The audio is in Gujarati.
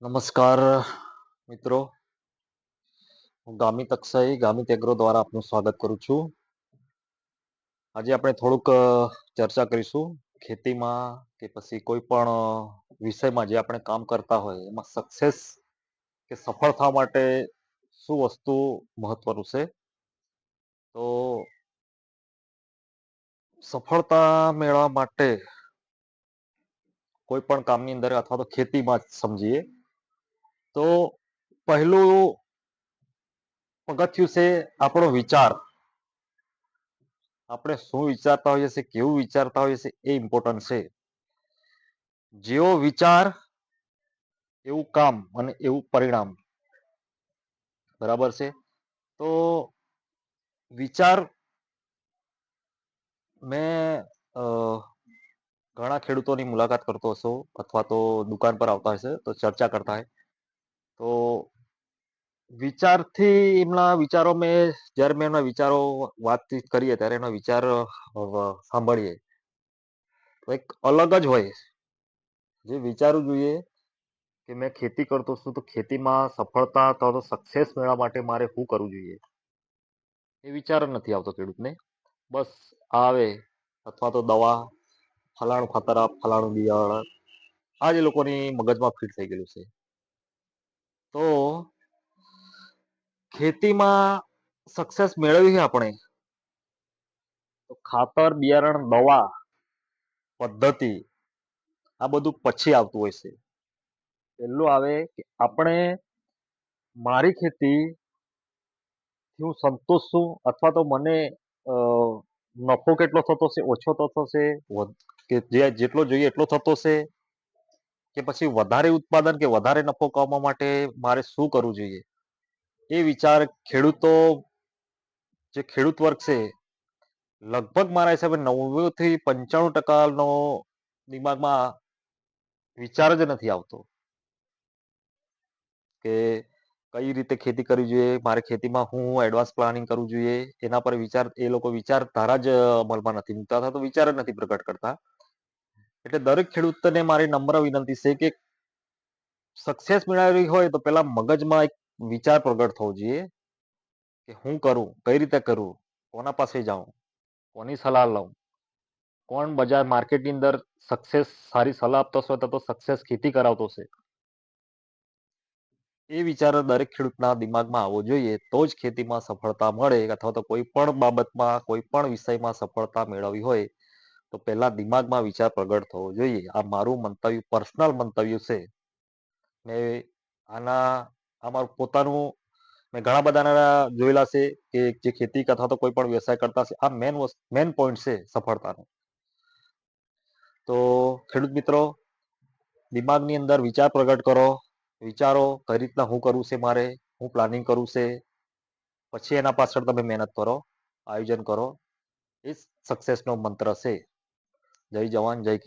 નમસ્કાર મિત્રો. હું ગામિત અક્ષય ગામિત એગ્રો દ્વારા આપનું સ્વાગત કરું છું. આજે આપણે થોડુંક ચર્ચા કરીશું ખેતીમાં કે પછી કોઈ પણ વિષયમાં જે આપણે કામ કરતા હોય એમાં સક્સેસ કે સફળ થવા માટે શું વસ્તુ મહત્વનું છે. તો સફળતા મેળવવા માટે કોઈ પણ કામની અંદર અથવા તો ખેતીમાં જ સમજીએ તો પહેલું પગથિયું છે આપણો વિચાર. આપણે શું વિચારતા હોઈએ છીએ, કેવું વિચારતા હોઈએ છીએ, એ ઇમ્પોર્ટન્ટ છે. જેવો વિચાર એવું કામ અને એવું પરિણામ. બરાબર છે. તો વિચાર મેં ઘણા ખેડૂતોની મુલાકાત કરતો હશો અથવા તો દુકાન પર આવતા હશે તો ચર્ચા કરતા હોય તો વિચારથી એમના વિચારો જ્યારે મેં એમના વિચારો વાતચીત કરીએ ત્યારે એનો વિચાર સાંભળીએ તો એક અલગ જ હોય. જે વિચારવું જોઈએ કે મેં ખેતી કરતો છું તો ખેતીમાં સફળતા અથવા તો સક્સેસ મેળવવા માટે મારે શું કરવું જોઈએ એ વિચાર જ નથી આવતો ખેડૂતને. બસ આવે અથવા તો દવા ફલાણું ખાતર આપ, ફલાણું બિયારણ, આ જ લોકોની મગજમાં ફિટ થઈ ગયેલું છે. તો ખેતીમાં સક્સેસ મેળવી આપણે તો ખાતર, બિયારણ, દવા, પદ્ધતિ આ બધું પછી આવતું હોય છે. પહેલું આવે કે આપણે મારી ખેતી હું સંતોષ છું અથવા તો મને નફો કેટલો થતો છે, ઓછો થતો છે, કે જેટલો જોઈએ એટલો થતો છે, કે પછી વધારે ઉત્પાદન કે વધારે નફો કમાવા માટે મારે શું કરવું જોઈએ એ વિચાર જે ખેડૂત વર્ગ છે લગભગ મારા હિસાબે 90 થી 95% દિમાગમાં વિચાર જ નથી આવતો કે કઈ રીતે ખેતી કરવી જોઈએ, મારે ખેતીમાં હું એડવાન્સ પ્લાનિંગ કરવું જોઈએ એના પર એ લોકો વિચારધારા જ અમલમાં નથી મૂકતા અથવા તો વિચાર જ નથી પ્રગટ કરતા. એટલે દરેક ખેડૂતને મારી નમ્ર વિનંતી છે કે સક્સેસ મેળવવી હોય તો પેલા મગજમાં એક વિચાર પ્રગટ થવો જોઈએ કે હું કરું, કઈ રીતે કરું, કોના પાસે જાઉં, કોની સલાહ લઉં, કોણ બજાર માર્કેટની અંદર સારી સલાહ આપતો હશે તો સક્સેસ ખેતી કરાવતો હશે, એ વિચાર દરેક ખેડૂતના દિમાગમાં આવવો જોઈએ. તો જ ખેતીમાં સફળતા મળે અથવા તો કોઈ પણ બાબતમાં કોઈ પણ વિષયમાં સફળતા મેળવવી હોય તો પહેલા દિમાગમાં વિચાર પ્રગટ થવો જોઈએ. આ મારું મંતવ્ય, પર્સનલ મંતવ્ય છે. મેં પોતાનું મેં ઘણા બધાના જોયેલા છે કે જે ખેતી અથવા તો કોઈ પણ વ્યવસાય કરતા છે. આ મેન પોઈન્ટ છે સફળતાનો. તો ખેડૂત મિત્રો, દિમાગની અંદર વિચાર પ્રગટ કરો, વિચારો કઈ રીતના હું કરવું છે, મારે હું પ્લાનિંગ કરવું છે, પછી એના પાછળ તમે મહેનત કરો, આયોજન કરો. એ સક્સેસનો મંત્ર છે. જય જવાન, જય કિસાન.